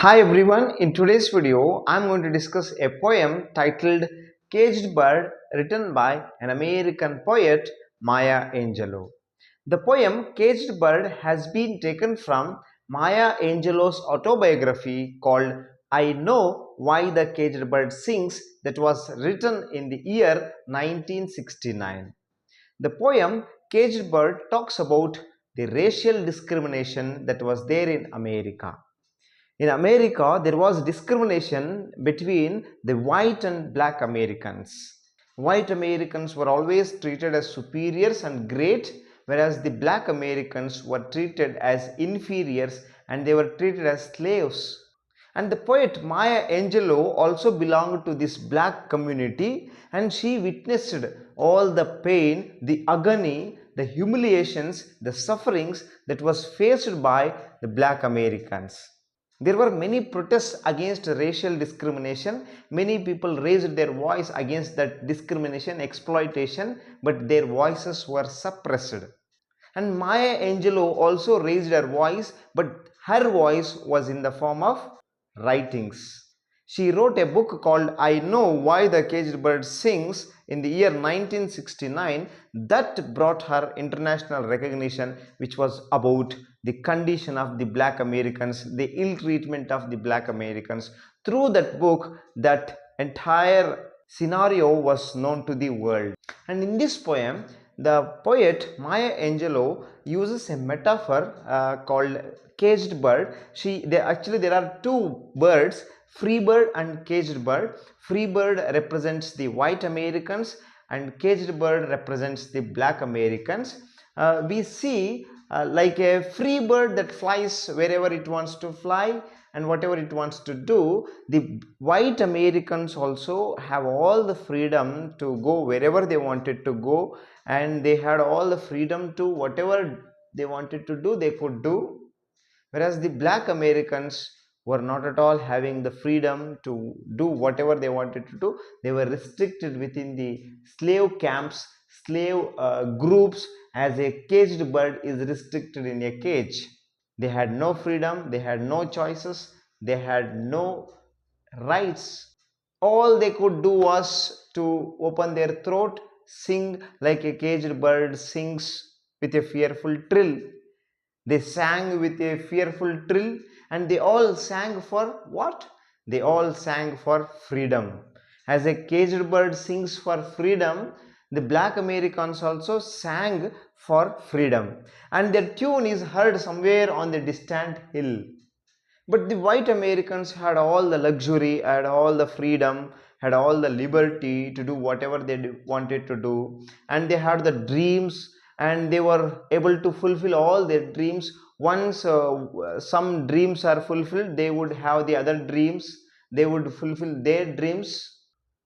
Hi everyone, in today's video I'm going to discuss a poem titled Caged Bird written by an American poet Maya Angelou. The poem Caged Bird has been taken from Maya Angelou's autobiography called I Know Why the Caged Bird Sings that was written in the year 1969. The poem Caged Bird talks about the racial discrimination that was there in America. In America, there was discrimination between the white and black Americans. White Americans were always treated as superiors and great, whereas the black Americans were treated as inferiors and they were treated as slaves. And the poet Maya Angelou also belonged to this black community, and she witnessed all the pain, the agony, the humiliations, the sufferings that was faced by the black Americans. There were many protests against racial discrimination. Many people raised their voice against that discrimination, exploitation, but their voices were suppressed. And Maya Angelou also raised her voice, but her voice was in the form of writings. She wrote a book called I Know Why the Caged Bird Sings in the year 1969 that brought her international recognition, which was about the condition of the black Americans, the ill treatment of the black Americans. Through that book, that entire scenario was known to the world. And in this poem, the poet Maya Angelou uses a metaphor called caged bird. There are two birds, free bird and caged bird. Free bird represents the white Americans and caged bird represents the black Americans. We see like a free bird that flies wherever it wants to fly and whatever it wants to do. The white Americans also have all the freedom to go wherever they wanted to go, and they had all the freedom to whatever they wanted to do, they could do. Whereas the black Americans were not at all having the freedom to do whatever they wanted to do. They were restricted within the slave camps, slave groups, as a caged bird is restricted in a cage. They had no freedom, they had no choices, they had no rights. All they could do was to open their throat, sing like a caged bird sings with a fearful trill. They sang with a fearful trill, and they all sang for what? They all sang for freedom. As a caged bird sings for freedom, the black Americans also sang for freedom, and their tune is heard somewhere on the distant hill. But the white Americans had all the luxury, had all the freedom, had all the liberty to do whatever they wanted to do, and they had the dreams and they were able to fulfill all their dreams. Once some dreams are fulfilled, they would have the other dreams, they would fulfill their dreams.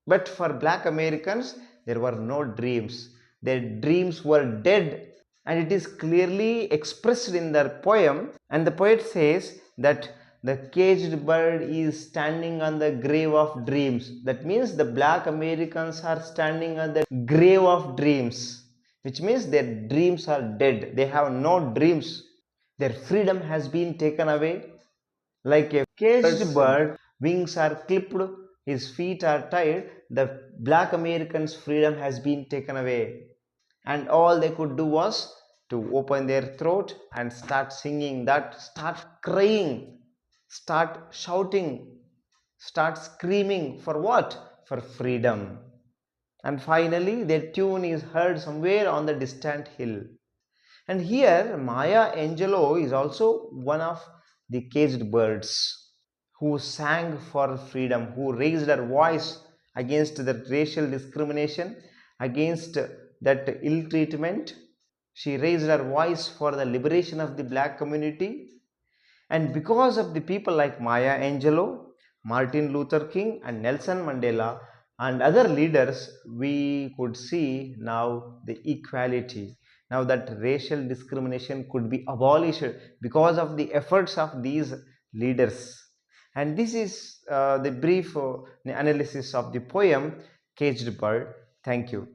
But for black Americans, there were no dreams. Their dreams were dead, and it is clearly expressed in their poem. And the poet says that the caged bird is standing on the grave of dreams. That means the black Americans are standing on the grave of dreams, which means their dreams are dead. They have no dreams. Their freedom has been taken away. Like a caged bird, wings are clipped, his feet are tied. The black Americans' freedom has been taken away, and all they could do was to open their throat and start singing that, start crying, start shouting, start screaming for what? For freedom. And finally, their tune is heard somewhere on the distant hill. And here, Maya Angelou is also one of the caged birds who sang for freedom, who raised her voice against the racial discrimination, against that ill treatment. She raised her voice for the liberation of the black community. And because of the people like Maya Angelou, Martin Luther King, and Nelson Mandela, and other leaders, we could see now the equality. Now that racial discrimination could be abolished because of the efforts of these leaders. And this is the brief analysis of the poem Caged Bird. Thank you.